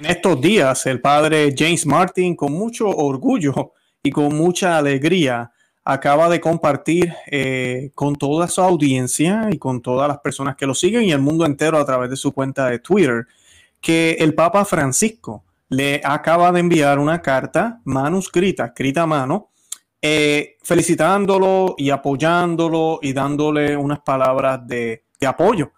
En estos días, el padre James Martin, con mucho orgullo y con mucha alegría, acaba de compartir con toda su audiencia y con todas las personas que lo siguen y el mundo entero a través de su cuenta de Twitter, que el Papa Francisco le acaba de enviar una carta manuscrita, escrita a mano, felicitándolo y apoyándolo y dándole unas palabras de apoyo.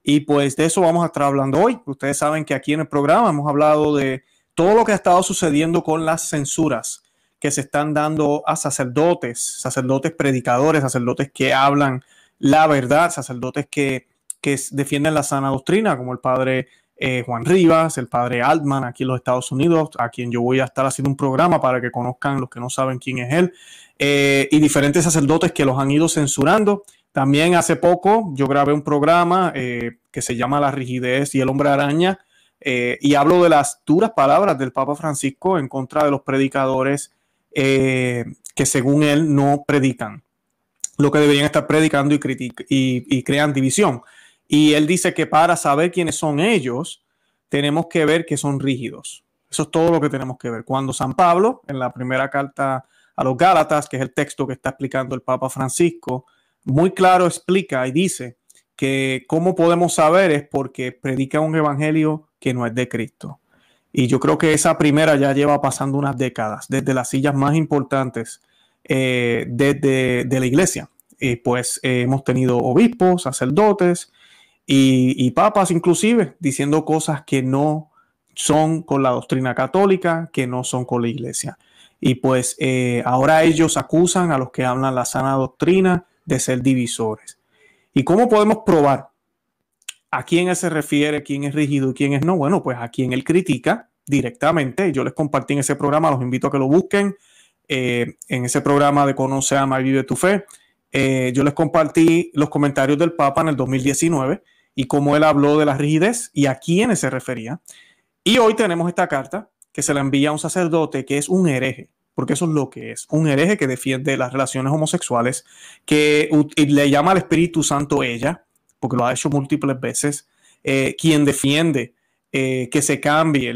Y pues de eso vamos a estar hablando hoy. Ustedes saben que aquí en el programa hemos hablado de todo lo que ha estado sucediendo con las censuras que se están dando a sacerdotes, sacerdotes predicadores, sacerdotes que hablan la verdad, sacerdotes que defienden la sana doctrina, como el padre Juan Rivas, el padre Altman aquí en los Estados Unidos, a quien yo voy a estar haciendo un programa para que conozcan los que no saben quién es él, y diferentes sacerdotes que los han ido censurando. También hace poco yo grabé un programa que se llama La rigidez y el hombre araña, y hablo de las duras palabras del Papa Francisco en contra de los predicadores que según él no predican lo que deberían estar predicando y crean división. Y él dice que para saber quiénes son ellos, tenemos que ver que son rígidos. Eso es todo lo que tenemos que ver. Cuando San Pablo, en la primera carta a los Gálatas, que es el texto que está explicando el Papa Francisco, muy claro explica y dice que cómo podemos saber es porque predica un evangelio que no es de Cristo. Y yo creo que esa primera ya lleva pasando unas décadas, desde las sillas más importantes de la iglesia. Pues hemos tenido obispos, sacerdotes y papas inclusive diciendo cosas que no son con la doctrina católica, que no son con la iglesia. Y pues ahora ellos acusan a los que hablan la sana doctrina de ser divisores. ¿Y cómo podemos probar a quién él se refiere, quién es rígido y quién es no? Bueno, pues a quien él critica directamente. Yo les compartí en ese programa, los invito a que lo busquen. En ese programa de Conoce, Ama y Vive tu Fe, yo les compartí los comentarios del Papa en el 2019 y cómo él habló de la rigidez y a quiénes se refería. Y hoy tenemos esta carta que se la envía a un sacerdote que es un hereje, porque eso es lo que es, un hereje que defiende las relaciones homosexuales, que le llama al Espíritu Santo ella, porque lo ha hecho múltiples veces, quien defiende que se cambie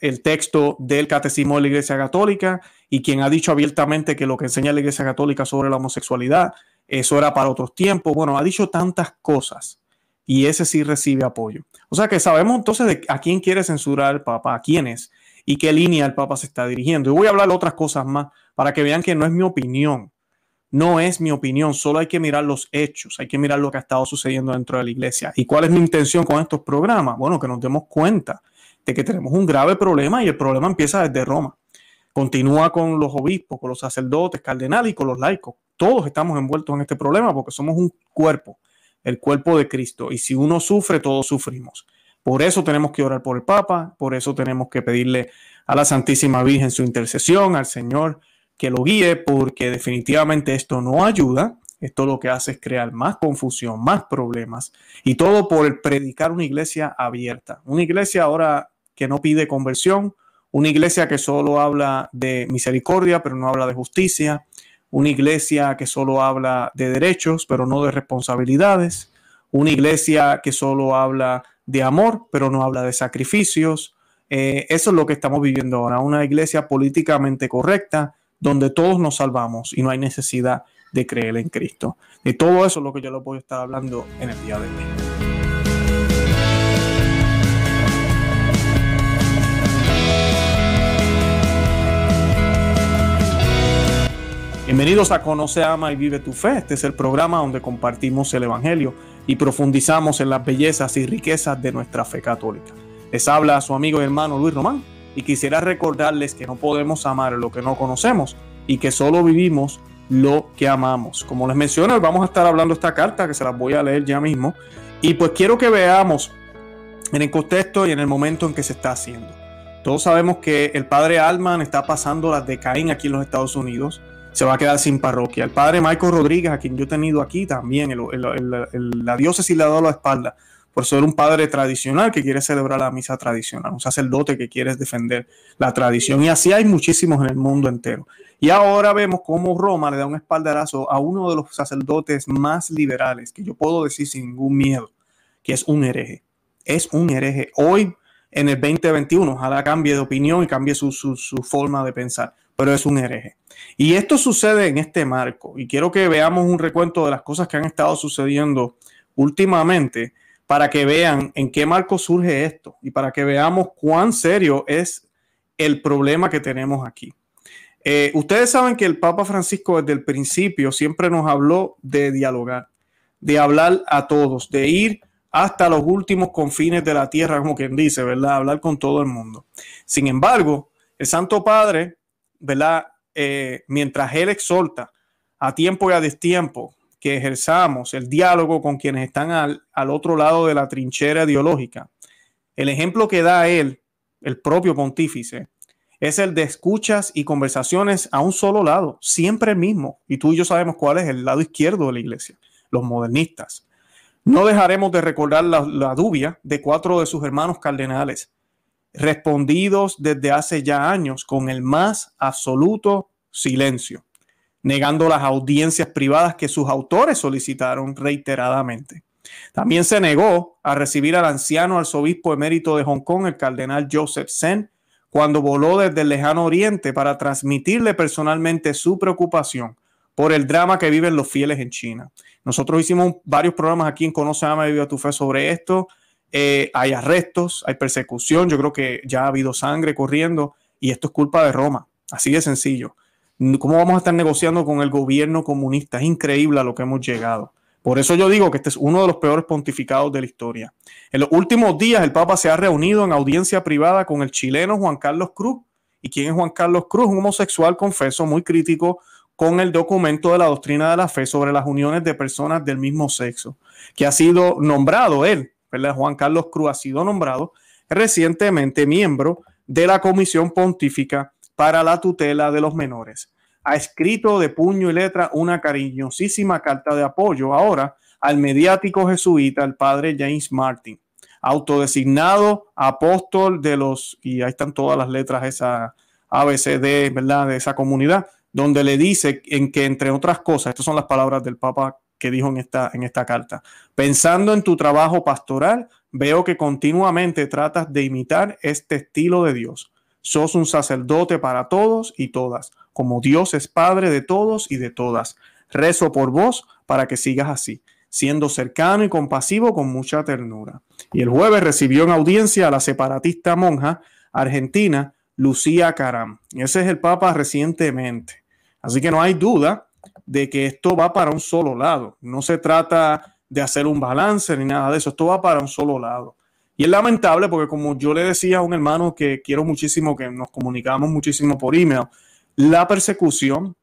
el texto del Catecismo de la Iglesia Católica y quien ha dicho abiertamente que lo que enseña la Iglesia Católica sobre la homosexualidad, eso era para otros tiempos. Bueno, ha dicho tantas cosas y ese sí recibe apoyo. O sea que sabemos entonces de a quién quiere censurar el Papa, a quiénes y qué línea el Papa se está dirigiendo. Y voy a hablar de otras cosas más para que vean que no es mi opinión. No es mi opinión, solo hay que mirar los hechos, hay que mirar lo que ha estado sucediendo dentro de la iglesia. ¿Y cuál es mi intención con estos programas? Bueno, que nos demos cuenta de que tenemos un grave problema y el problema empieza desde Roma. Continúa con los obispos, con los sacerdotes, cardenales y con los laicos. Todos estamos envueltos en este problema porque somos un cuerpo, el cuerpo de Cristo. Y si uno sufre, todos sufrimos. Por eso tenemos que orar por el Papa, por eso tenemos que pedirle a la Santísima Virgen su intercesión, al Señor que lo guíe, porque definitivamente esto no ayuda. Esto lo que hace es crear más confusión, más problemas y todo por el predicar una iglesia abierta. Una iglesia ahora que no pide conversión, una iglesia que solo habla de misericordia, pero no habla de justicia, una iglesia que solo habla de derechos, pero no de responsabilidades, una iglesia que solo habla de amor, pero no habla de sacrificios. Eso es lo que estamos viviendo ahora, una iglesia políticamente correcta, donde todos nos salvamos y no hay necesidad de creer en Cristo. De todo eso es lo que yo les voy a estar hablando en el día de hoy. Bienvenidos a Conoce, Ama y Vive tu Fe. Este es el programa donde compartimos el Evangelio y profundizamos en las bellezas y riquezas de nuestra fe católica. Les habla su amigo y hermano Luis Román. Y quisiera recordarles que no podemos amar lo que no conocemos y que solo vivimos lo que amamos. Como les mencioné, vamos a estar hablando de esta carta que se las voy a leer ya mismo. Y pues quiero que veamos en el contexto y en el momento en que se está haciendo. Todos sabemos que el padre Altman está pasando las de Caín aquí en los Estados Unidos. Se va a quedar sin parroquia. El padre Michael Rodríguez, a quien yo he tenido aquí también, la diócesis le ha dado la espalda por ser un padre tradicional que quiere celebrar la misa tradicional, un sacerdote que quiere defender la tradición. Y así hay muchísimos en el mundo entero. Y ahora vemos cómo Roma le da un espaldarazo a uno de los sacerdotes más liberales, que yo puedo decir sin ningún miedo, que es un hereje. Es un hereje. Hoy en el 2021. Ojalá cambie de opinión y cambie su forma de pensar, pero es un hereje. Y esto sucede en este marco, y quiero que veamos un recuento de las cosas que han estado sucediendo últimamente para que vean en qué marco surge esto y para que veamos cuán serio es el problema que tenemos aquí. Ustedes saben que el Papa Francisco desde el principio siempre nos habló de dialogar, de hablar a todos, de ir hasta los últimos confines de la tierra, como quien dice, ¿verdad? Hablar con todo el mundo. Sin embargo, el Santo Padre, ¿verdad? Mientras él exhorta a tiempo y a destiempo que ejerzamos el diálogo con quienes están al otro lado de la trinchera ideológica, el ejemplo que da él, el propio pontífice, es el de escuchas y conversaciones a un solo lado, siempre el mismo. Y tú y yo sabemos cuál es el lado izquierdo de la iglesia, los modernistas. No dejaremos de recordar la dubia de 4 de sus hermanos cardenales, respondidos desde hace ya años con el más absoluto silencio, negando las audiencias privadas que sus autores solicitaron reiteradamente. También se negó a recibir al anciano arzobispo emérito de Hong Kong, el cardenal Joseph Zen, cuando voló desde el lejano oriente para transmitirle personalmente su preocupación por el drama que viven los fieles en China. Nosotros hicimos varios programas aquí en Conoce, Ama y Viva tu Fe sobre esto. Hay arrestos, hay persecución, yo creo que ya ha habido sangre corriendo y esto es culpa de Roma, así de sencillo. ¿Cómo vamos a estar negociando con el gobierno comunista? Es increíble a lo que hemos llegado. Por eso yo digo que este es uno de los peores pontificados de la historia. En los últimos días el Papa se ha reunido en audiencia privada con el chileno Juan Carlos Cruz. ¿Y quién es Juan Carlos Cruz? Un homosexual confeso muy crítico con el documento de la doctrina de la fe sobre las uniones de personas del mismo sexo, que ha sido nombrado él, ¿verdad? Juan Carlos Cruz ha sido nombrado recientemente miembro de la Comisión Pontífica para la Tutela de los Menores. Ha escrito de puño y letra una cariñosísima carta de apoyo ahora al mediático jesuita, el padre James Martin, autodesignado apóstol de los, y ahí están todas las letras, esa ABCD, ¿verdad?, de esa comunidad, donde le dice en que, entre otras cosas, estas son las palabras del Papa que dijo en esta carta: pensando en tu trabajo pastoral, veo que continuamente tratas de imitar este estilo de Dios. Sos un sacerdote para todos y todas, como Dios es Padre de todos y de todas. Rezo por vos para que sigas así, siendo cercano y compasivo con mucha ternura. Y el jueves recibió en audiencia a la separatista monja argentina Lucía Caram. Y ese es el Papa recientemente. Así que no hay duda de que esto va para un solo lado. No se trata de hacer un balance ni nada de eso. Esto va para un solo lado. Y es lamentable porque, como yo le decía a un hermano que quiero muchísimo, que nos comunicamos muchísimo por email, la persecución,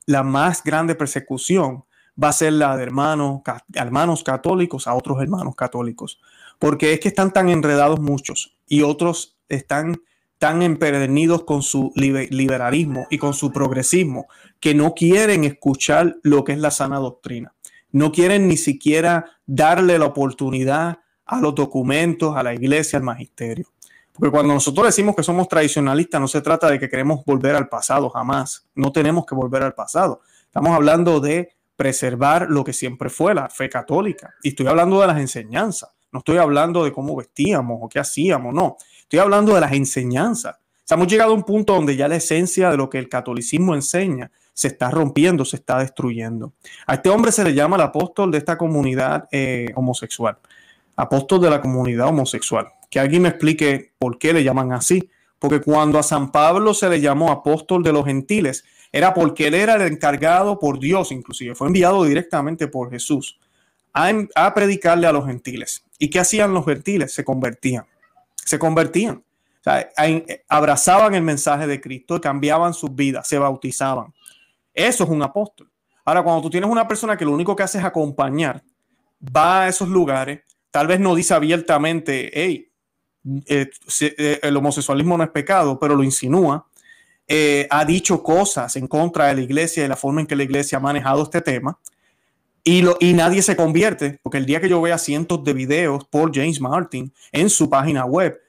la más grande persecución, va a ser la de hermanos católicos a otros hermanos católicos. Porque es que están tan enredados muchos y otros están tan empedernidos con su liberalismo y con su progresismo que no quieren escuchar lo que es la sana doctrina. No quieren ni siquiera darle la oportunidad a los documentos, a la iglesia, al magisterio. Porque cuando nosotros decimos que somos tradicionalistas, no se trata de que queremos volver al pasado, jamás. No tenemos que volver al pasado. Estamos hablando de preservar lo que siempre fue la fe católica. Y estoy hablando de las enseñanzas. No estoy hablando de cómo vestíamos o qué hacíamos, no. Estoy hablando de las enseñanzas. O sea, hemos llegado a un punto donde ya la esencia de lo que el catolicismo enseña se está rompiendo, se está destruyendo. A este hombre se le llama el apóstol de esta comunidad homosexual. Apóstol de la comunidad homosexual. Que alguien me explique por qué le llaman así. Porque cuando a San Pablo se le llamó apóstol de los gentiles, era porque él era el encargado por Dios, inclusive. Fue enviado directamente por Jesús a predicarle a los gentiles. ¿Y qué hacían los gentiles? Se convertían. Se convertían. O sea, abrazaban el mensaje de Cristo, cambiaban sus vidas, se bautizaban. Eso es un apóstol. Ahora, cuando tú tienes una persona que lo único que hace es acompañar, va a esos lugares, tal vez no dice abiertamente, hey, el homosexualismo no es pecado, pero lo insinúa, ha dicho cosas en contra de la iglesia y la forma en que la iglesia ha manejado este tema, y nadie se convierte, porque el día que yo vea cientos de videos por James Martin en su página web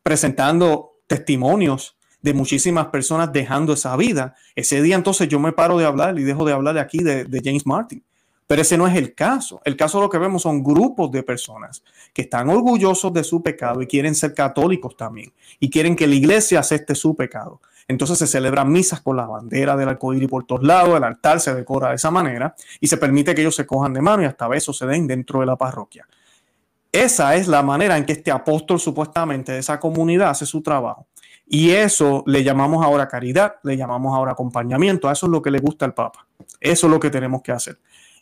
presentando testimonios de muchísimas personas dejando esa vida, ese día entonces yo me paro de hablar y dejo de hablar de aquí de James Martin, Pero ese no es el caso. El caso lo que vemos son grupos de personas que están orgullosos de su pecado y quieren ser católicos también. Y quieren que la iglesia acepte su pecado. Entonces se celebran misas con la bandera del arcoíris por todos lados, el altar se decora de esa manera y se permite que ellos se cojan de mano y hasta besos se den dentro de la parroquia. Esa es la manera en que este apóstol supuestamente de esa comunidad hace su trabajo. Y eso le llamamos ahora caridad, le llamamos ahora acompañamiento. A eso es lo que le gusta al Papa. Eso es lo que tenemos que hacer.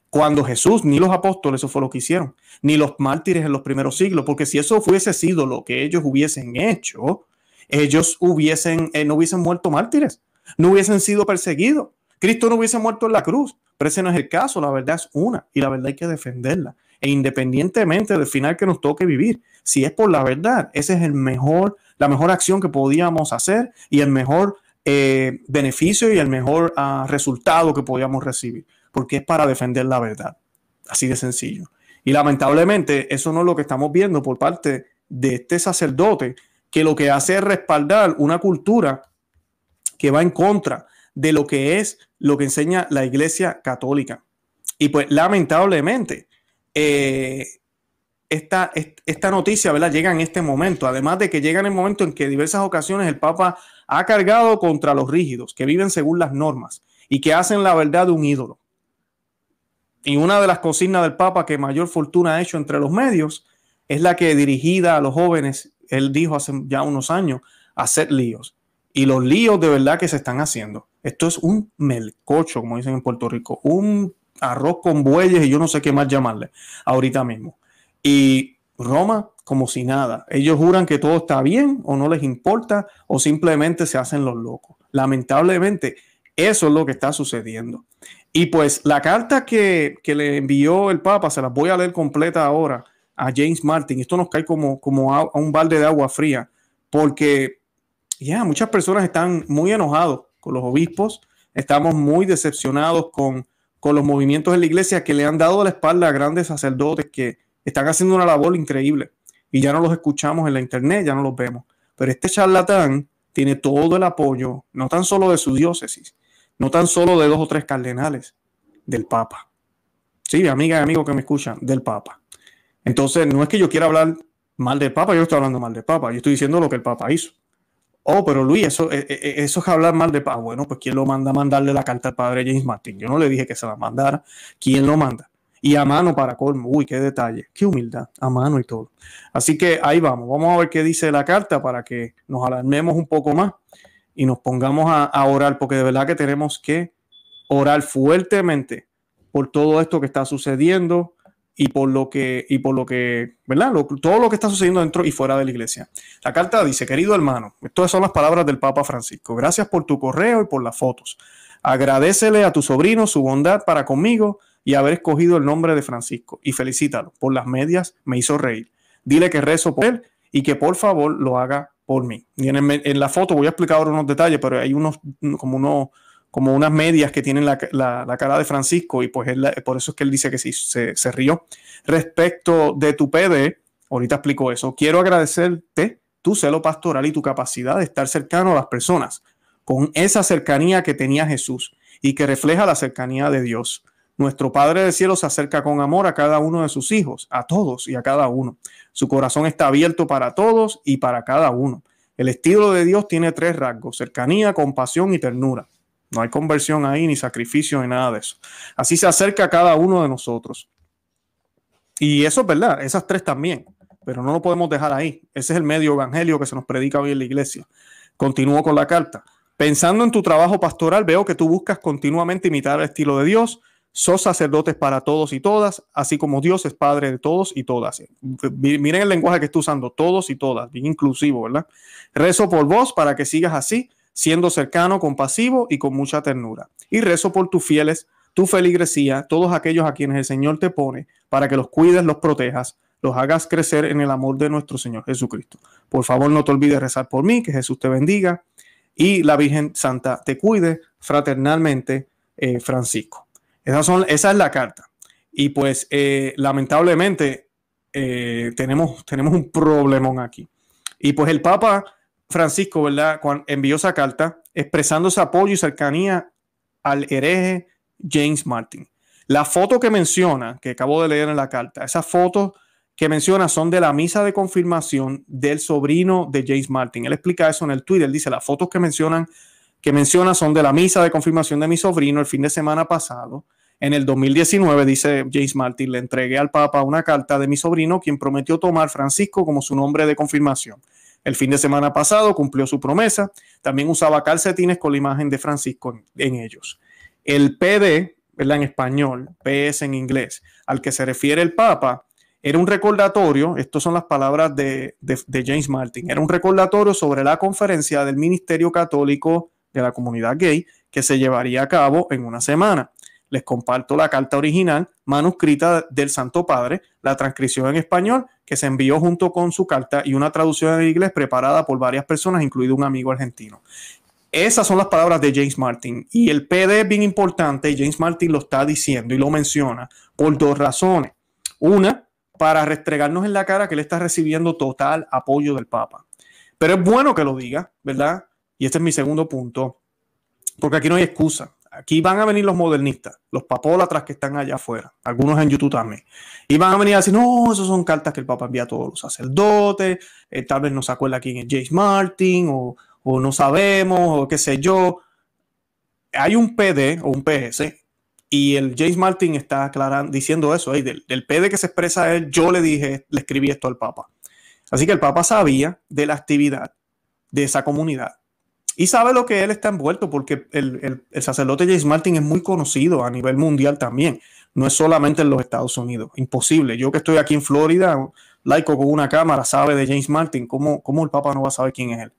Cuando Jesús ni los apóstoles, eso fue lo que hicieron, ni los mártires en los primeros siglos, porque si eso hubiese sido lo que ellos hubiesen hecho, ellos no hubiesen muerto mártires, no hubiesen sido perseguidos. Cristo no hubiese muerto en la cruz, pero ese no es el caso. La verdad es una y la verdad hay que defenderla. E independientemente del final que nos toque vivir, si es por la verdad, ese es la mejor acción que podíamos hacer y el mejor beneficio y el mejor resultado que podíamos recibir, porque es para defender la verdad. Así de sencillo. Y lamentablemente eso no es lo que estamos viendo por parte de este sacerdote, que lo que hace es respaldar una cultura que va en contra de lo que enseña la Iglesia Católica. Y pues lamentablemente esta noticia, ¿verdad?, llega en este momento, además de que llega en el momento en que en diversas ocasiones el Papa ha cargado contra los rígidos, que viven según las normas y que hacen la verdad de un ídolo. Y una de las consignas del Papa que mayor fortuna ha hecho entre los medios es la que, dirigida a los jóvenes, él dijo hace ya unos años, hacer líos. Y los líos de verdad que se están haciendo. Esto es un melcocho, como dicen en Puerto Rico, un arroz con bueyes y yo no sé qué más llamarle ahorita mismo. Y Roma como si nada. Ellos juran que todo está bien o no les importa o simplemente se hacen los locos. Lamentablemente, eso es lo que está sucediendo. Y pues la carta que le envió el Papa, se las voy a leer completa ahora a James Martin. Esto nos cae como a un balde de agua fría, porque muchas personas están muy enojados con los obispos, estamos muy decepcionados con los movimientos de la iglesia que le han dado la espalda a grandes sacerdotes que están haciendo una labor increíble y ya no los escuchamos en la internet, ya no los vemos. Pero este charlatán tiene todo el apoyo, no tan solo de su diócesis, no tan solo de 2 o 3 cardenales, del Papa. Sí, amiga y amigo que me escuchan, del Papa. Entonces, no es que yo quiera hablar mal del Papa, yo no estoy hablando mal del Papa, yo estoy diciendo lo que el Papa hizo. Oh, pero Luis, eso es hablar mal de Papa. Bueno, pues ¿quién lo manda a mandarle la carta al padre James Martin? Yo no le dije que se la mandara. ¿Quién lo manda? Y a mano para colmo. Uy, qué detalle, qué humildad, a mano y todo. Así que ahí vamos a ver qué dice la carta para que nos alarmemos un poco más y nos pongamos a orar, porque de verdad que tenemos que orar fuertemente por todo esto que está sucediendo y por lo que, ¿verdad? Todo lo que está sucediendo dentro y fuera de la iglesia. La carta dice: querido hermano, estas son las palabras del Papa Francisco. Gracias por tu correo y por las fotos. Agradécele a tu sobrino su bondad para conmigo y haber escogido el nombre de Francisco. Y felicítalo. Por las medias me hizo reír. Dile que rezo por él y que por favor lo haga por mí. Y en la foto voy a explicar ahora unos detalles, pero hay como unas medias que tienen la cara de Francisco y pues por eso es que él dice que sí, se rió. Respecto de tu PD, ahorita explico eso, quiero agradecerte tu celo pastoral y tu capacidad de estar cercano a las personas, con esa cercanía que tenía Jesús y que refleja la cercanía de Dios. Nuestro Padre del Cielo se acerca con amor a cada uno de sus hijos, a todos y a cada uno. Su corazón está abierto para todos y para cada uno. El estilo de Dios tiene 3 rasgos: cercanía, compasión y ternura. No hay conversión ahí, ni sacrificio, ni nada de eso. Así se acerca a cada uno de nosotros. Y eso es verdad, esas 3 también, pero no lo podemos dejar ahí. Ese es el medio evangelio que se nos predica hoy en la iglesia. Continúo con la carta. Pensando en tu trabajo pastoral, veo que tú buscas continuamente imitar el estilo de Dios. Sos sacerdotes para todos y todas, así como Dios es Padre de todos y todas. Miren el lenguaje que estoy usando, todos y todas, bien inclusivo, ¿verdad? Rezo por vos para que sigas así, siendo cercano, compasivo y con mucha ternura. Y rezo por tus fieles, tu feligresía, todos aquellos a quienes el Señor te pone, para que los cuides, los protejas, los hagas crecer en el amor de nuestro Señor Jesucristo. Por favor, no te olvides rezar por mí, que Jesús te bendiga y la Virgen Santa te cuide. Fraternalmente, Francisco. Esa es la carta. Y pues, lamentablemente, tenemos un problemón aquí. Y pues el Papa Francisco, ¿verdad?, cuando envió esa carta expresando ese apoyo y cercanía al hereje James Martin. La foto que menciona, que acabo de leer en la carta, esas fotos que menciona son de la misa de confirmación del sobrino de James Martin. Él explica eso en el Twitter. Él dice, las fotos que menciona son de la misa de confirmación de mi sobrino el fin de semana pasado. En el 2019, dice James Martin, le entregué al Papa una carta de mi sobrino, quien prometió tomar Francisco como su nombre de confirmación. El fin de semana pasado cumplió su promesa. También usaba calcetines con la imagen de Francisco en ellos. El PD, ¿verdad? En español, PS en inglés, al que se refiere el Papa, era un recordatorio, estas son las palabras de James Martin, era un recordatorio sobre la conferencia del Ministerio Católico de la Comunidad Gay que se llevaría a cabo en una semana. Les comparto la carta original manuscrita del Santo Padre, la transcripción en español que se envió junto con su carta y una traducción en inglés preparada por varias personas, incluido un amigo argentino. Esas son las palabras de James Martin y el PD es bien importante y James Martin lo está diciendo y lo menciona por dos razones. Una, para restregarnos en la cara que él está recibiendo total apoyo del Papa. Pero es bueno que lo diga, ¿verdad? Y este es mi segundo punto, porque aquí no hay excusa. Aquí van a venir los modernistas, los papólatras que están allá afuera, algunos en YouTube también, y van a venir a decir, no, esas son cartas que el Papa envía a todos los sacerdotes, tal vez no se acuerda quién es James Martin, o no sabemos, o qué sé yo. Hay un PD o un PS, y el James Martin está aclarando, diciendo eso, del PD que se expresa a él, yo le escribí esto al Papa. Así que el Papa sabía de la actividad de esa comunidad. Y sabe lo que él está envuelto, porque el sacerdote James Martin es muy conocido a nivel mundial también. No es solamente en los Estados Unidos. Imposible. Yo que estoy aquí en Florida, laico con una cámara, sabe de James Martin. ¿Cómo el Papa no va a saber quién es él?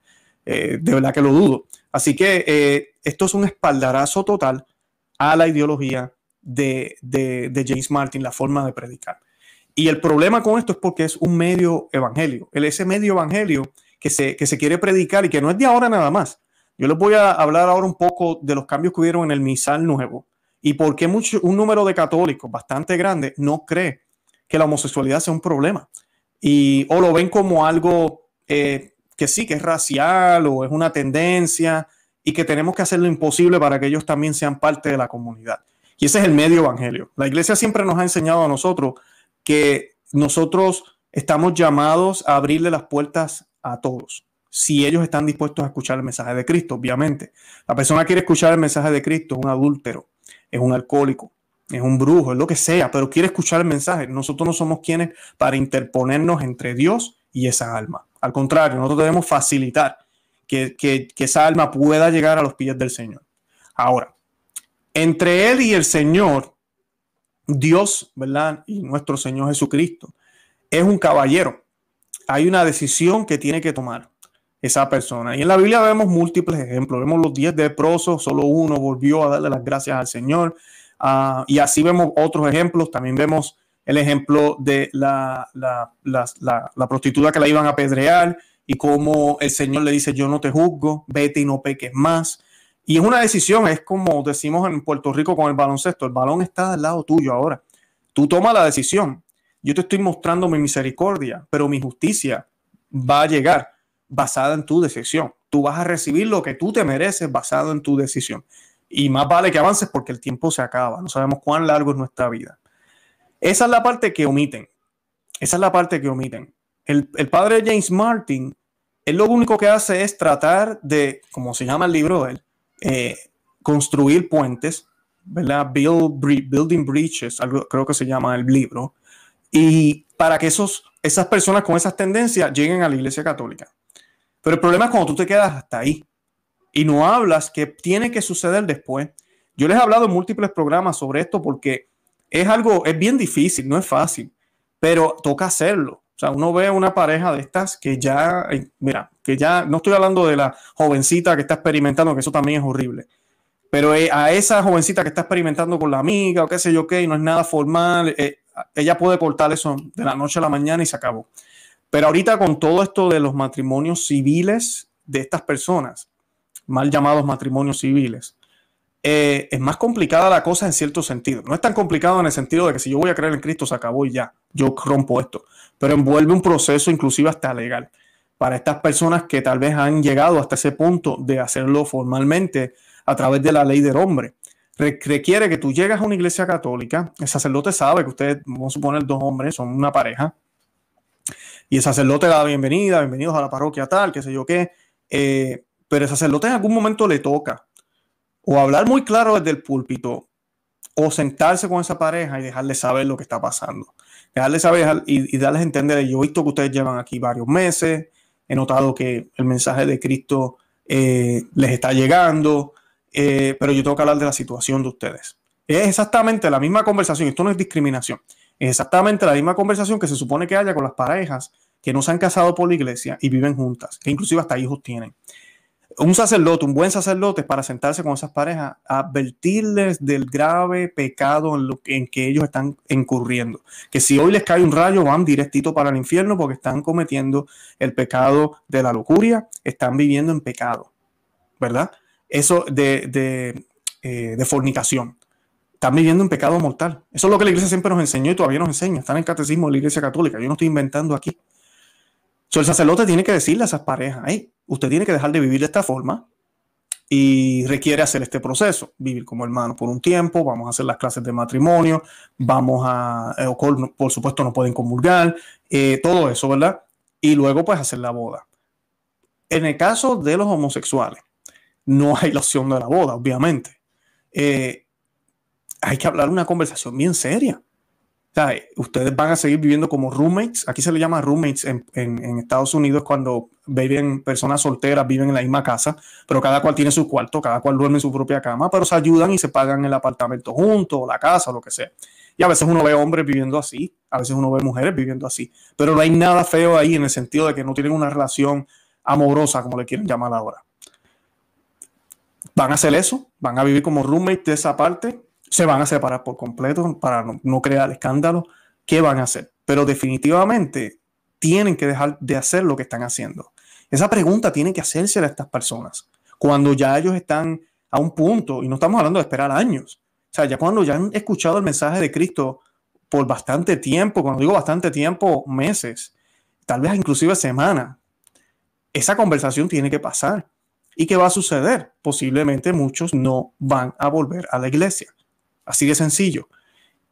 De verdad que lo dudo. Así que esto es un espaldarazo total a la ideología de James Martin, la forma de predicar. Y el problema con esto es porque es un medio evangelio. Ese medio evangelio que se quiere predicar y que no es de ahora nada más. Yo les voy a hablar ahora un poco de los cambios que hubieron en el misal nuevo y por qué un número de católicos bastante grande no cree que la homosexualidad sea un problema o lo ven como algo que sí, que es racial o es una tendencia y que tenemos que hacer lo imposible para que ellos también sean parte de la comunidad. Y ese es el medio evangelio. La iglesia siempre nos ha enseñado a nosotros que nosotros estamos llamados a abrirle las puertas a todos, si ellos están dispuestos a escuchar el mensaje de Cristo. Obviamente, la persona quiere escuchar el mensaje de Cristo, es un adúltero, es un alcohólico, es un brujo, es lo que sea, pero quiere escuchar el mensaje. Nosotros no somos quienes para interponernos entre Dios y esa alma. Al contrario, nosotros debemos facilitar que esa alma pueda llegar a los pies del Señor. Ahora, entre él y el Señor, Dios, ¿verdad? Y nuestro Señor Jesucristo, es un caballero. Hay una decisión que tiene que tomar esa persona. Y en la Biblia vemos múltiples ejemplos. Vemos los 10 leprosos, solo uno volvió a darle las gracias al Señor. Y así vemos otros ejemplos. También vemos el ejemplo de la prostituta que la iban a apedrear y cómo el Señor le dice, yo no te juzgo, vete y no peques más. Y es una decisión, es como decimos en Puerto Rico con el baloncesto, el balón está al lado tuyo ahora. Tú tomas la decisión. Yo te estoy mostrando mi misericordia, pero mi justicia va a llegar basada en tu decisión. Tú vas a recibir lo que tú te mereces basado en tu decisión. Y más vale que avances porque el tiempo se acaba. No sabemos cuán largo es nuestra vida. Esa es la parte que omiten. Esa es la parte que omiten. El padre James Martin, él lo único que hace es tratar de, como se llama el libro de él, construir puentes, ¿verdad? Building bridges, algo, creo que se llama el libro. Y para que esas personas con esas tendencias lleguen a la Iglesia Católica. Pero el problema es cuando tú te quedas hasta ahí y no hablas qué tiene que suceder después. Yo les he hablado en múltiples programas sobre esto porque es bien difícil, no es fácil, pero toca hacerlo. O sea, uno ve una pareja de estas que ya no estoy hablando de la jovencita que está experimentando, que eso también es horrible. Pero a esa jovencita que está experimentando con la amiga o qué sé yo qué, no es nada formal, ella puede cortar eso de la noche a la mañana y se acabó. Pero ahorita con todo esto de los matrimonios civiles de estas personas, mal llamados matrimonios civiles, es más complicada la cosa en cierto sentido. No es tan complicado en el sentido de que si yo voy a creer en Cristo se acabó y ya, yo rompo esto. Pero envuelve un proceso inclusive hasta legal para estas personas que tal vez han llegado hasta ese punto de hacerlo formalmente a través de la ley del hombre. requiere que tú llegas a una iglesia católica, el sacerdote sabe que ustedes, vamos a suponer, dos hombres, son una pareja, y el sacerdote da la bienvenida, bienvenidos a la parroquia tal, qué sé yo qué, pero el sacerdote en algún momento le toca o hablar muy claro desde el púlpito o sentarse con esa pareja y dejarle saber lo que está pasando. Dejarle saber y darles a entender, yo he visto que ustedes llevan aquí varios meses, he notado que el mensaje de Cristo les está llegando, pero yo tengo que hablar de la situación de ustedes. Es exactamente la misma conversación, esto no es discriminación, es exactamente la misma conversación que se supone que haya con las parejas que no se han casado por la iglesia y viven juntas, que inclusive hasta hijos tienen. Un sacerdote, un buen sacerdote, para sentarse con esas parejas, advertirles del grave pecado en que ellos están incurriendo. Que si hoy les cae un rayo, van directito para el infierno porque están cometiendo el pecado de la lujuria, están viviendo en pecado, ¿verdad? Eso de fornicación. Están viviendo en pecado mortal. Eso es lo que la iglesia siempre nos enseñó y todavía nos enseña. Está en el catecismo de la iglesia católica. Yo no estoy inventando aquí. El sacerdote tiene que decirle a esas parejas, hey, usted tiene que dejar de vivir de esta forma y requiere hacer este proceso, vivir como hermano por un tiempo, vamos a hacer las clases de matrimonio, por supuesto no pueden comulgar, todo eso, ¿verdad? Y luego pues hacer la boda. En el caso de los homosexuales, no hay la opción de la boda, obviamente. Hay que hablar una conversación bien seria. O sea, ustedes van a seguir viviendo como roommates. Aquí se le llama roommates en Estados Unidos cuando viven personas solteras, viven en la misma casa, pero cada cual tiene su cuarto, cada cual duerme en su propia cama, pero se ayudan y se pagan el apartamento juntos, o la casa, o lo que sea. Y a veces uno ve hombres viviendo así, a veces uno ve mujeres viviendo así, pero no hay nada feo ahí en el sentido de que no tienen una relación amorosa, como le quieren llamar ahora. Van a hacer eso, van a vivir como roommates de esa parte, se van a separar por completo para no crear escándalo. ¿Qué van a hacer? Pero definitivamente tienen que dejar de hacer lo que están haciendo. Esa pregunta tiene que hacerse a estas personas cuando ya ellos están a un punto, y no estamos hablando de esperar años, o sea, ya cuando ya han escuchado el mensaje de Cristo por bastante tiempo, cuando digo bastante tiempo, meses, tal vez inclusive semanas, esa conversación tiene que pasar. ¿Y qué va a suceder? Posiblemente muchos no van a volver a la iglesia. Así de sencillo.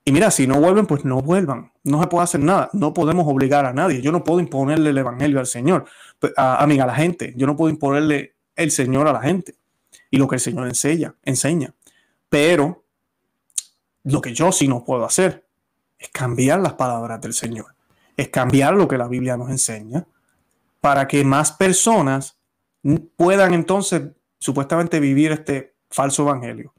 Y mira, si no vuelven, pues no vuelvan. No se puede hacer nada. No podemos obligar a nadie. Yo no puedo imponerle el evangelio al Señor, a la gente. Yo no puedo imponerle el Señor a la gente y lo que el Señor enseña. Pero lo que yo sí no puedo hacer es cambiar las palabras del Señor. Es cambiar lo que la Biblia nos enseña para que más personas puedan entonces supuestamente vivir este falso evangelio.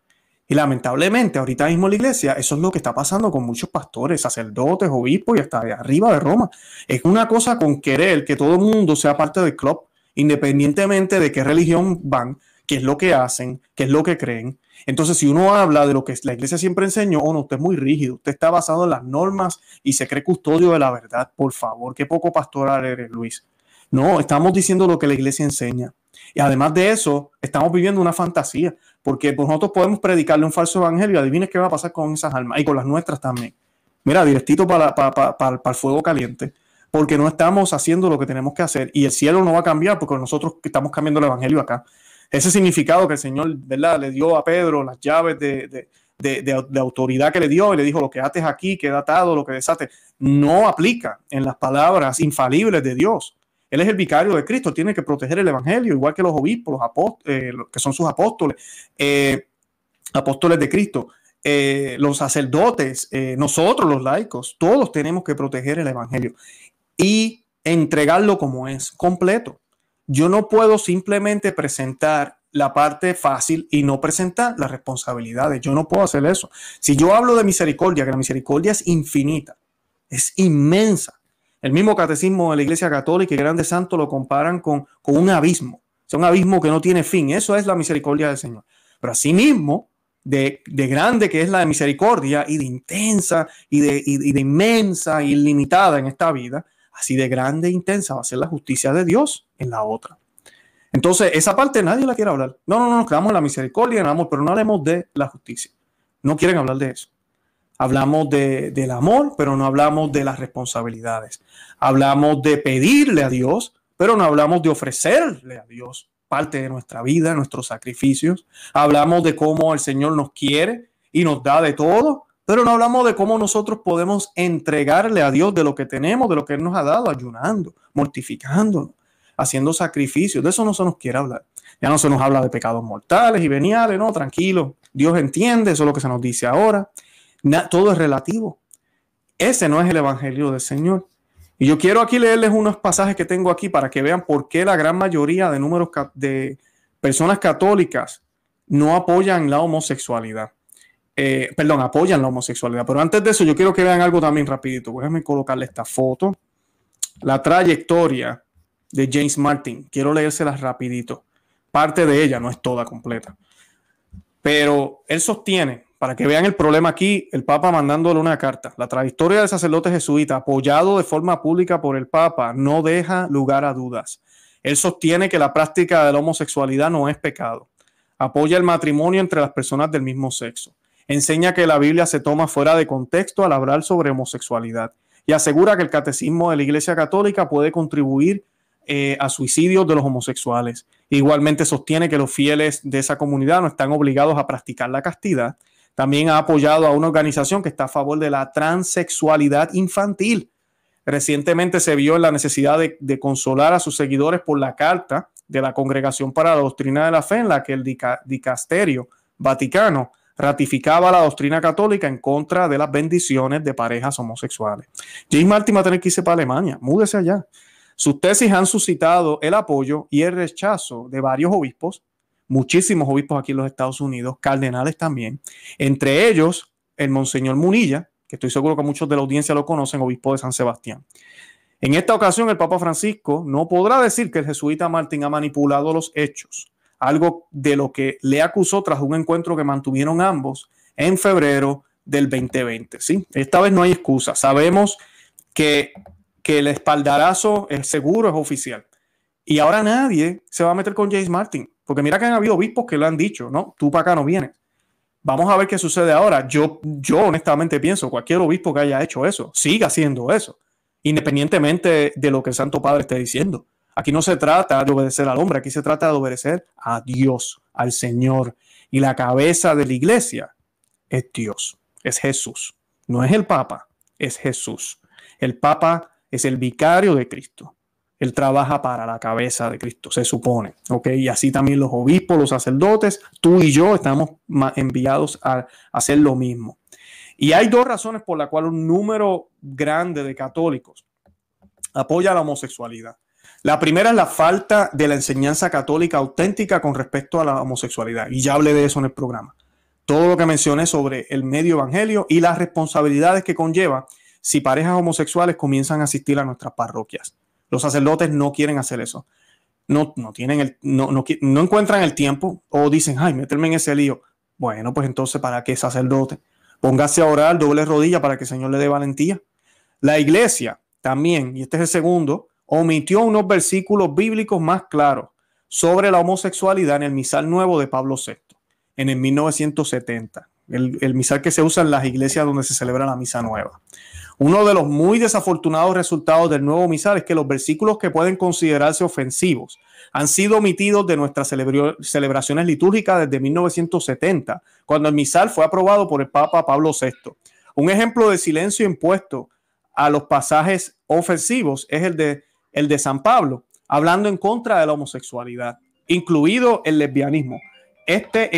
Y lamentablemente, ahorita mismo en la iglesia, eso es lo que está pasando con muchos pastores, sacerdotes, obispos y hasta de arriba de Roma. Es una cosa con querer que todo el mundo sea parte del club, independientemente de qué religión van, qué es lo que hacen, qué es lo que creen. Entonces, si uno habla de lo que la iglesia siempre enseñó, no, usted es muy rígido, usted está basado en las normas y se cree custodio de la verdad. Por favor, qué poco pastoral eres, Luis. No, estamos diciendo lo que la iglesia enseña. Y además de eso, estamos viviendo una fantasía, porque nosotros podemos predicarle un falso evangelio. Adivines qué va a pasar con esas almas y con las nuestras también. Mira, directito para el fuego caliente, porque no estamos haciendo lo que tenemos que hacer y el cielo no va a cambiar porque nosotros estamos cambiando el evangelio acá. Ese significado que el Señor, ¿verdad?, le dio a Pedro las llaves de autoridad que le dio y le dijo: lo que ates aquí queda atado, lo que desates, no aplica en las palabras infalibles de Dios. Él es el vicario de Cristo, tiene que proteger el evangelio, igual que los obispos, los apóstoles, que son sus apóstoles, apóstoles de Cristo, los sacerdotes, nosotros los laicos, todos tenemos que proteger el evangelio y entregarlo como es, completo. Yo no puedo simplemente presentar la parte fácil y no presentar las responsabilidades. Yo no puedo hacer eso. Si yo hablo de misericordia, que la misericordia es infinita, es inmensa. El mismo catecismo de la Iglesia Católica y grandes santos lo comparan con un abismo. Es un abismo que no tiene fin. Eso es la misericordia del Señor. Pero asimismo, de grande que es la misericordia y de intensa y de inmensa y ilimitada en esta vida, así de grande e intensa va a ser la justicia de Dios en la otra. Entonces, esa parte nadie la quiere hablar. No, nos quedamos en la misericordia, en el amor, pero no hablemos de la justicia. No quieren hablar de eso. Hablamos del amor, pero no hablamos de las responsabilidades. Hablamos de pedirle a Dios, pero no hablamos de ofrecerle a Dios parte de nuestra vida, nuestros sacrificios. Hablamos de cómo el Señor nos quiere y nos da de todo, pero no hablamos de cómo nosotros podemos entregarle a Dios de lo que tenemos, de lo que Él nos ha dado, ayunando, mortificándonos, haciendo sacrificios. De eso no se nos quiere hablar. Ya no se nos habla de pecados mortales y veniales, no, tranquilo. Dios entiende, eso es lo que se nos dice ahora. Todo es relativo. Ese no es el evangelio del Señor. Y yo quiero aquí leerles unos pasajes que tengo aquí para que vean por qué la gran mayoría de personas católicas no apoyan la homosexualidad. Apoyan la homosexualidad. Pero antes de eso, yo quiero que vean algo también rapidito. Déjenme colocarle esta foto. La trayectoria de James Martin. Quiero leérselas rapidito. Parte de ella, no es toda completa. Pero él sostiene, para que vean el problema aquí, el Papa mandándole una carta. La trayectoria del sacerdote jesuita, apoyado de forma pública por el Papa, no deja lugar a dudas. Él sostiene que la práctica de la homosexualidad no es pecado. Apoya el matrimonio entre las personas del mismo sexo. Enseña que la Biblia se toma fuera de contexto al hablar sobre homosexualidad. Y asegura que el catecismo de la Iglesia Católica puede contribuir a suicidios de los homosexuales. Igualmente sostiene que los fieles de esa comunidad no están obligados a practicar la castidad. También ha apoyado a una organización que está a favor de la transexualidad infantil. Recientemente se vio en la necesidad de consolar a sus seguidores por la carta de la Congregación para la Doctrina de la Fe, en la que el Dicasterio Vaticano ratificaba la doctrina católica en contra de las bendiciones de parejas homosexuales. James Martin va a tener que irse para Alemania, múdese allá. Sus tesis han suscitado el apoyo y el rechazo de varios obispos, muchísimos obispos aquí en los Estados Unidos, cardenales también, entre ellos el Monseñor Munilla, que estoy seguro que muchos de la audiencia lo conocen, obispo de San Sebastián. En esta ocasión, el Papa Francisco no podrá decir que el jesuita Martin ha manipulado los hechos, algo de lo que le acusó tras un encuentro que mantuvieron ambos en febrero del 2020. ¿Sí? Esta vez no hay excusa. Sabemos que el espaldarazo es seguro, es oficial. Y ahora nadie se va a meter con James Martin, porque mira que han habido obispos que lo han dicho, no, tú para acá no vienes. Vamos a ver qué sucede ahora. Yo honestamente pienso, cualquier obispo que haya hecho eso, siga haciendo eso, independientemente de lo que el Santo Padre esté diciendo. Aquí no se trata de obedecer al hombre, aquí se trata de obedecer a Dios, al Señor. Y la cabeza de la iglesia es Dios, es Jesús. No es el Papa, es Jesús. El Papa es el vicario de Cristo. Él trabaja para la cabeza de Cristo, se supone. ¿Ok? Y así también los obispos, los sacerdotes, tú y yo estamos enviados a hacer lo mismo. Y hay dos razones por las cuales un número grande de católicos apoya la homosexualidad. La primera es la falta de la enseñanza católica auténtica con respecto a la homosexualidad. Y ya hablé de eso en el programa. Todo lo que mencioné sobre el medio evangelio y las responsabilidades que conlleva si parejas homosexuales comienzan a asistir a nuestras parroquias. Los sacerdotes no quieren hacer eso. No encuentran el tiempo o dicen, ay, meterme en ese lío. Bueno, pues entonces, ¿para qué sacerdote? Póngase a orar, doble rodilla para que el Señor le dé valentía. La iglesia también, y este es el segundo, omitió unos versículos bíblicos más claros sobre la homosexualidad en el misal nuevo de Pablo VI, en el 1970. El misal que se usa en las iglesias donde se celebra la misa nueva. Uno de los muy desafortunados resultados del nuevo misal es que los versículos que pueden considerarse ofensivos han sido omitidos de nuestras celebraciones litúrgicas desde 1970, cuando el misal fue aprobado por el Papa Pablo VI. Un ejemplo de silencio impuesto a los pasajes ofensivos es el de San Pablo, hablando en contra de la homosexualidad, incluido el lesbianismo. Este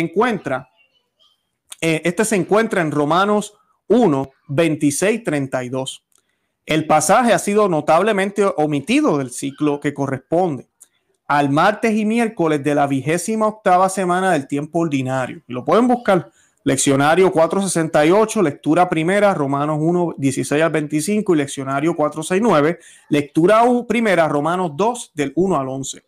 se encuentra en Romanos 1, 26, 32. El pasaje ha sido notablemente omitido del ciclo que corresponde al martes y miércoles de la 28ª semana del tiempo ordinario. Y lo pueden buscar. Leccionario 468, lectura primera, Romanos 1, 16 al 25 y leccionario 469, lectura primera, Romanos 2, del 1 al 11.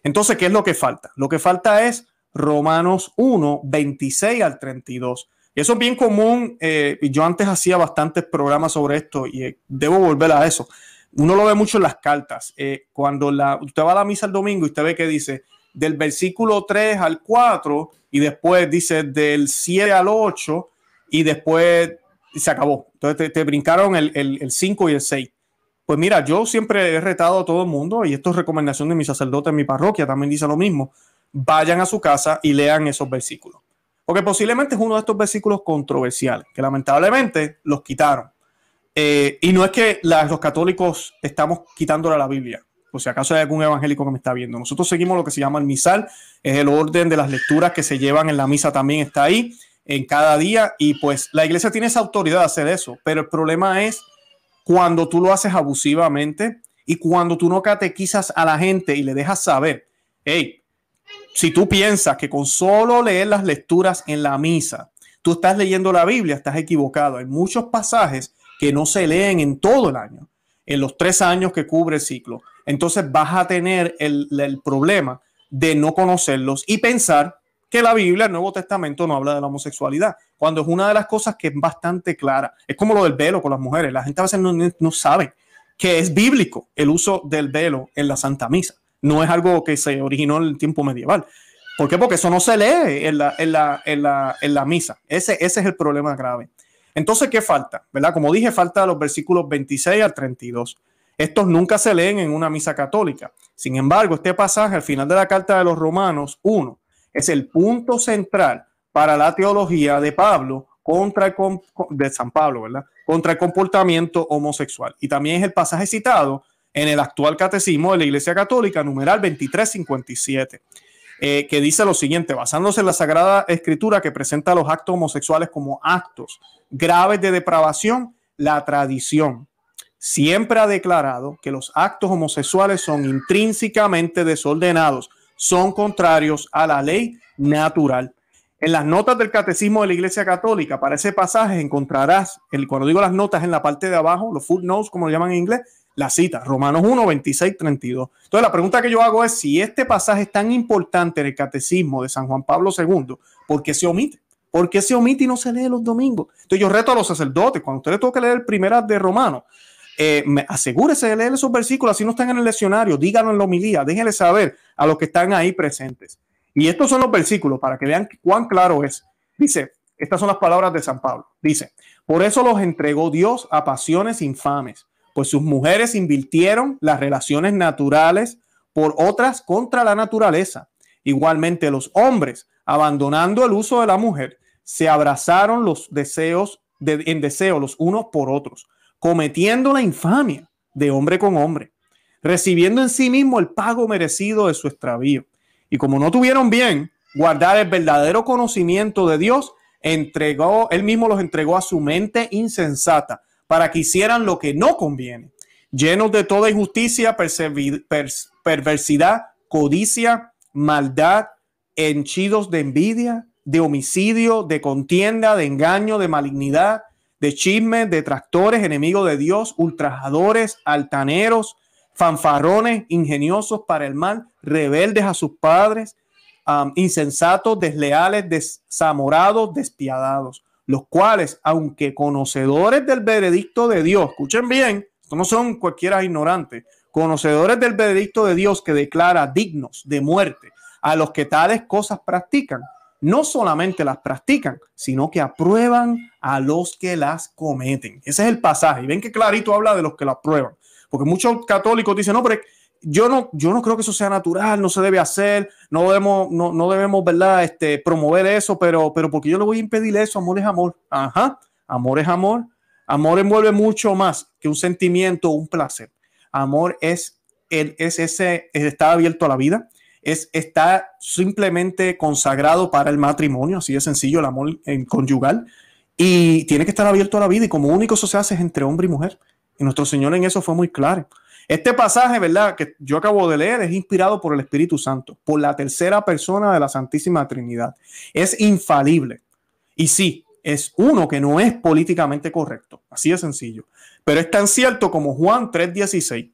Entonces, ¿qué es lo que falta? Lo que falta es Romanos 1, 26 al 32. Y eso es bien común. Yo antes hacía bastantes programas sobre esto y debo volver a eso. Uno lo ve mucho en las cartas. Cuando usted va a la misa el domingo y usted ve que dice del versículo 3 al 4 y después dice del 7 al 8 y después se acabó. Entonces te brincaron el 5 y el 6. Pues mira, yo siempre he retado a todo el mundo, y esto es recomendación de mi sacerdote en mi parroquia, también dice lo mismo: vayan a su casa y lean esos versículos. Porque posiblemente es uno de estos versículos controversiales, que lamentablemente los quitaron. Y no es que los católicos estamos quitándole la Biblia, por si acaso hay algún evangélico que me está viendo. Nosotros seguimos lo que se llama el misal, es el orden de las lecturas que se llevan en la misa, también está ahí en cada día, y pues la iglesia tiene esa autoridad de hacer eso, pero el problema es cuando tú lo haces abusivamente y cuando tú no catequizas a la gente y le dejas saber, hey, si tú piensas que con solo leer las lecturas en la misa tú estás leyendo la Biblia, estás equivocado. Hay muchos pasajes que no se leen en todo el año, en los 3 años que cubre el ciclo. Entonces vas a tener el problema de no conocerlos y pensar que la Biblia, el Nuevo Testamento, no habla de la homosexualidad, cuando es una de las cosas que es bastante clara. Es como lo del velo con las mujeres. La gente a veces no sabe que es bíblico el uso del velo en la Santa Misa. No es algo que se originó en el tiempo medieval. ¿Por qué? Porque eso no se lee en la misa. Ese es el problema grave. Entonces, ¿qué falta? ¿Verdad? Como dije, falta los versículos 26 al 32. Estos nunca se leen en una misa católica. Sin embargo, este pasaje al final de la carta de los Romanos 1 es el punto central para la teología de Pablo de San Pablo, ¿verdad? Contra el comportamiento homosexual. Y también es el pasaje citado en el actual catecismo de la Iglesia Católica, numeral 2357, que dice lo siguiente: basándose en la Sagrada Escritura, que presenta los actos homosexuales como actos graves de depravación, la tradición siempre ha declarado que los actos homosexuales son intrínsecamente desordenados, son contrarios a la ley natural. En las notas del Catecismo de la Iglesia Católica, para ese pasaje encontrarás, cuando digo las notas, en la parte de abajo, los footnotes, como lo llaman en inglés, la cita, Romanos 1, 26, 32. Entonces la pregunta que yo hago es, si este pasaje es tan importante en el Catecismo de San Juan Pablo II, ¿por qué se omite? ¿Por qué se omite y no se lee los domingos? Entonces yo reto a los sacerdotes, cuando ustedes toque leer el primer de Romanos, asegúrese de leer esos versículos, así no están en el leccionario, díganlo en la homilía, déjenle saber a los que están ahí presentes. Y estos son los versículos para que vean cuán claro es. Dice, estas son las palabras de San Pablo. Dice, por eso los entregó Dios a pasiones infames, pues sus mujeres invirtieron las relaciones naturales por otras contra la naturaleza. Igualmente los hombres, abandonando el uso de la mujer, se abrazaron los deseos en deseo los unos por otros, cometiendo la infamia de hombre con hombre, recibiendo en sí mismo el pago merecido de su extravío. Y como no tuvieron bien guardar el verdadero conocimiento de Dios, él mismo los entregó a su mente insensata para que hicieran lo que no conviene, llenos de toda injusticia, perversidad, codicia, maldad, henchidos de envidia, de homicidio, de contienda, de engaño, de malignidad, de chismes, detractores, enemigos de Dios, ultrajadores, altaneros, fanfarrones, ingeniosos para el mal, rebeldes a sus padres, insensatos, desleales, desamorados, despiadados, los cuales, aunque conocedores del veredicto de Dios, escuchen bien, estos no son cualquiera ignorantes, conocedores del veredicto de Dios que declara dignos de muerte a los que tales cosas practican, no solamente las practican, sino que aprueban a los que las cometen. Ese es el pasaje. Y ven que clarito habla de los que las prueban. Porque muchos católicos dicen, no, pero yo no creo que eso sea natural, no se debe hacer, no debemos, ¿verdad? Promover eso, pero porque yo le voy a impedir eso. Amor es amor. Ajá, amor es amor. Amor envuelve mucho más que un sentimiento o un placer. Amor es estar abierto a la vida, está simplemente consagrado para el matrimonio, así de sencillo, el amor conyugal, y tiene que estar abierto a la vida, y como único eso se hace es entre hombre y mujer, y nuestro Señor en eso fue muy claro. Este pasaje, ¿verdad?, que yo acabo de leer, es inspirado por el Espíritu Santo, por la tercera persona de la Santísima Trinidad. Es infalible, y sí, es uno que no es políticamente correcto, así de sencillo, pero es tan cierto como Juan 3:16,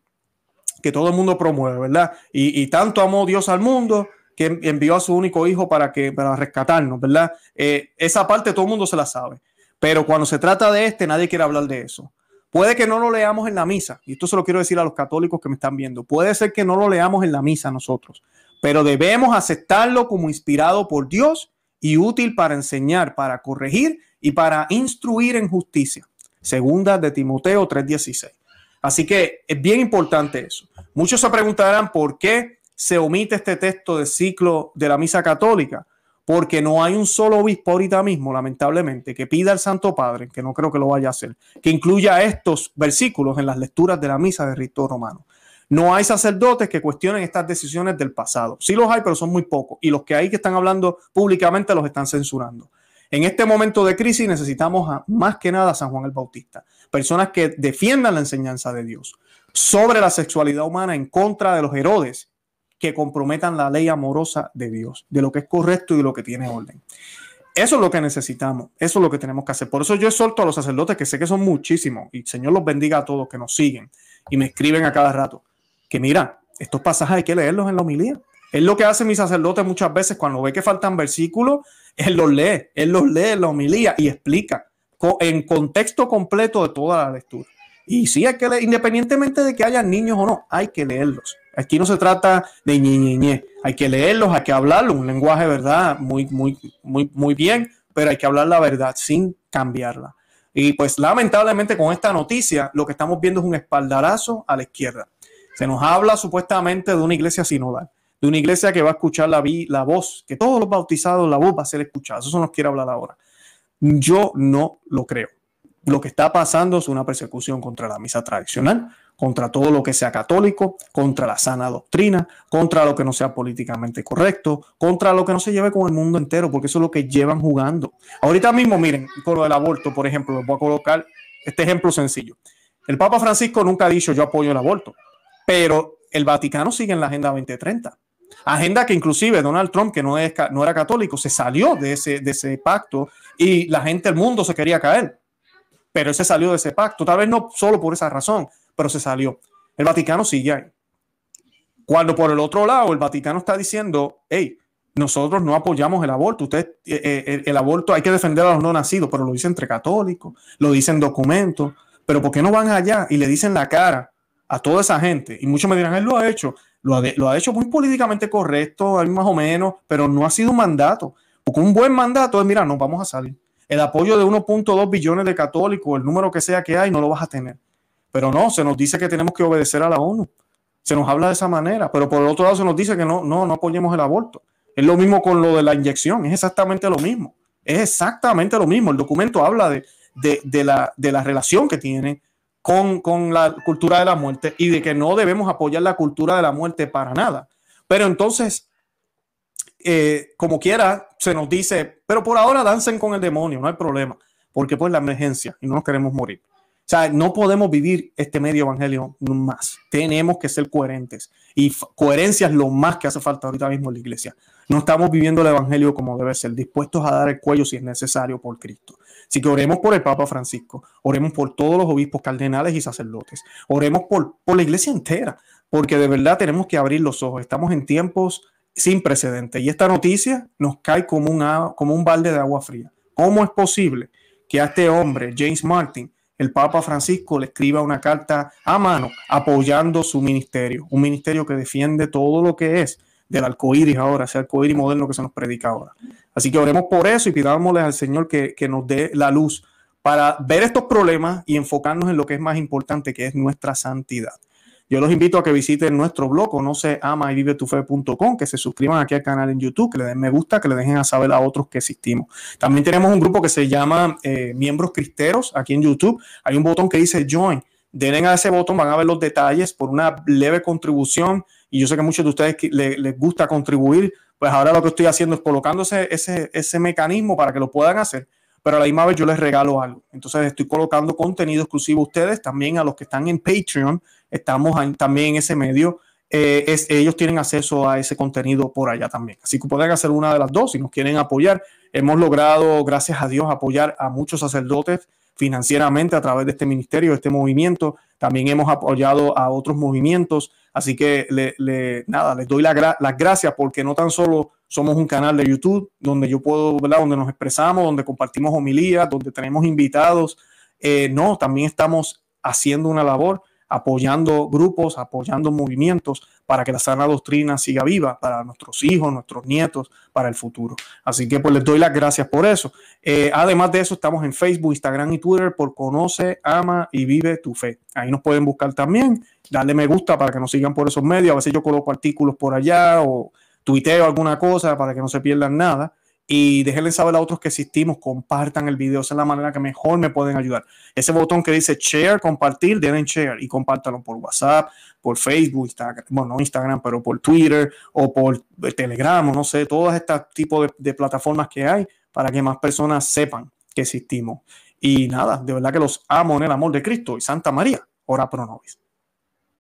que todo el mundo promueve, ¿verdad? Y tanto amó Dios al mundo que envió a su único hijo para rescatarnos, ¿verdad? Esa parte todo el mundo se la sabe, pero cuando se trata de nadie quiere hablar de eso. Puede que no lo leamos en la misa, y esto se lo quiero decir a los católicos que me están viendo, puede ser que no lo leamos en la misa nosotros, pero debemos aceptarlo como inspirado por Dios y útil para enseñar, para corregir y para instruir en justicia. Segunda de Timoteo 3:16. Así que es bien importante eso. Muchos se preguntarán por qué se omite este texto del ciclo de la misa católica, porque no hay un solo obispo ahorita mismo, lamentablemente, que pida al Santo Padre, que no creo que lo vaya a hacer, que incluya estos versículos en las lecturas de la misa de rito romano. No hay sacerdotes que cuestionen estas decisiones del pasado. Sí los hay, pero son muy pocos. Y los que hay que están hablando públicamente los están censurando. En este momento de crisis necesitamos más que nada a San Juan el Bautista. Personas que defiendan la enseñanza de Dios sobre la sexualidad humana en contra de los Herodes, que comprometan la ley amorosa de Dios, de lo que es correcto y de lo que tiene orden. Eso es lo que necesitamos, eso es lo que tenemos que hacer. Por eso yo exhorto a los sacerdotes, que sé que son muchísimos, y el Señor los bendiga a todos que nos siguen y me escriben a cada rato, que mira, estos pasajes hay que leerlos en la homilía. Es lo que hace mi sacerdote muchas veces cuando ve que faltan versículos, él los lee en la homilía y explica en contexto completo de toda la lectura. Y sí, hay que leer, independientemente de que hayan niños o no, hay que leerlos. Aquí no se trata de ñe. Hay que leerlos, hay que hablarlo, un lenguaje, ¿verdad? Muy bien, pero hay que hablar la verdad sin cambiarla. Y pues lamentablemente con esta noticia lo que estamos viendo es un espaldarazo a la izquierda. Se nos habla supuestamente de una iglesia sinodal, de una iglesia que va a escuchar la voz, que todos los bautizados, la voz va a ser escuchada. Eso nos quiere hablar ahora. Yo no lo creo. Lo que está pasando es una persecución contra la misa tradicional, contra todo lo que sea católico, contra la sana doctrina, contra lo que no sea políticamente correcto, contra lo que no se lleve con el mundo entero, porque eso es lo que llevan jugando. Ahorita mismo, miren, con lo del aborto, por ejemplo, les voy a colocar este ejemplo sencillo. El Papa Francisco nunca ha dicho yo apoyo el aborto, pero el Vaticano sigue en la Agenda 2030. Agenda que inclusive Donald Trump, que no era católico, se salió de ese pacto y la gente del mundo se quería caer. Pero él se salió de ese pacto, tal vez no solo por esa razón, pero se salió. El Vaticano sigue ahí. Cuando por el otro lado el Vaticano está diciendo, hey, nosotros no apoyamos el aborto, el aborto hay que defender a los no nacidos, pero lo dicen entre católicos, lo dicen documentos, pero ¿por qué no van allá y le dicen la cara a toda esa gente? Y muchos me dirán, él lo ha hecho muy políticamente correcto, más o menos, pero no ha sido un mandato, porque un buen mandato es, mira, nos vamos a salir. El apoyo de 1.2 billones de católicos, el número que sea que hay, no lo vas a tener. Pero no, se nos dice que tenemos que obedecer a la ONU. Se nos habla de esa manera, pero por el otro lado se nos dice que no apoyemos el aborto. Es lo mismo con lo de la inyección, es exactamente lo mismo. Es exactamente lo mismo. El documento habla de la relación que tiene con la cultura de la muerte y de que no debemos apoyar la cultura de la muerte para nada. Pero entonces, como quiera, se nos dice, pero por ahora dancen con el demonio, no hay problema, porque pues la emergencia y no nos queremos morir. O sea, no podemos vivir este medio evangelio más. Tenemos que ser coherentes. Y coherencia es lo más que hace falta ahorita mismo en la iglesia. No estamos viviendo el evangelio como debe ser, dispuestos a dar el cuello si es necesario por Cristo. Así que oremos por el Papa Francisco, oremos por todos los obispos, cardenales y sacerdotes. Oremos por la iglesia entera, porque de verdad tenemos que abrir los ojos. Estamos en tiempos sin precedentes. Y esta noticia nos cae como un balde de agua fría. ¿Cómo es posible que a este hombre, James Martin, el Papa Francisco, le escriba una carta a mano apoyando su ministerio? Un ministerio que defiende todo lo que es del arcoíris ahora, ese arcoíris moderno que se nos predica ahora. Así que oremos por eso y pidámosle al Señor que nos dé la luz para ver estos problemas y enfocarnos en lo que es más importante, que es nuestra santidad. Yo los invito a que visiten nuestro blog, conoceamayvivetufe.com, que se suscriban aquí al canal en YouTube, que le den me gusta, que le dejen a saber a otros que existimos. También tenemos un grupo que se llama Miembros Cristeros aquí en YouTube. Hay un botón que dice Join. Denle a ese botón, van a ver los detalles por una leve contribución. Y yo sé que a muchos de ustedes les gusta contribuir. Pues ahora lo que estoy haciendo es colocando ese mecanismo para que lo puedan hacer. Pero a la misma vez yo les regalo algo. Entonces estoy colocando contenido exclusivo a ustedes, también a los que están en Patreon. Estamos también en ese medio. Ellos tienen acceso a ese contenido por allá también. Así que pueden hacer una de las dos si nos quieren apoyar. Hemos logrado, gracias a Dios, apoyar a muchos sacerdotes financieramente a través de este ministerio, de este movimiento. También hemos apoyado a otros movimientos. Así que les doy las gracias, porque no tan solo somos un canal de YouTube donde yo puedo, ¿verdad?, donde nos expresamos, donde compartimos homilías, donde tenemos invitados. No, también estamos haciendo una labor, apoyando grupos, apoyando movimientos para que la sana doctrina siga viva para nuestros hijos, nuestros nietos, para el futuro. Así que pues les doy las gracias por eso. Además de eso, estamos en Facebook, Instagram y Twitter por Conoce, Ama y Vive tu Fe. Ahí nos pueden buscar también, darle me gusta para que nos sigan por esos medios. A veces yo coloco artículos por allá o tuiteo alguna cosa para que no se pierdan nada. Y déjenle saber a otros que existimos, compartan el video, esa es la manera que mejor me pueden ayudar. Ese botón que dice share, compartir, denle share y compártanlo por WhatsApp, por Facebook, Instagram, bueno, no Instagram, pero por Twitter o por Telegram, o no sé, todos estos tipos de plataformas que hay para que más personas sepan que existimos. Y nada, de verdad que los amo en el amor de Cristo y Santa María, ora pro nobis.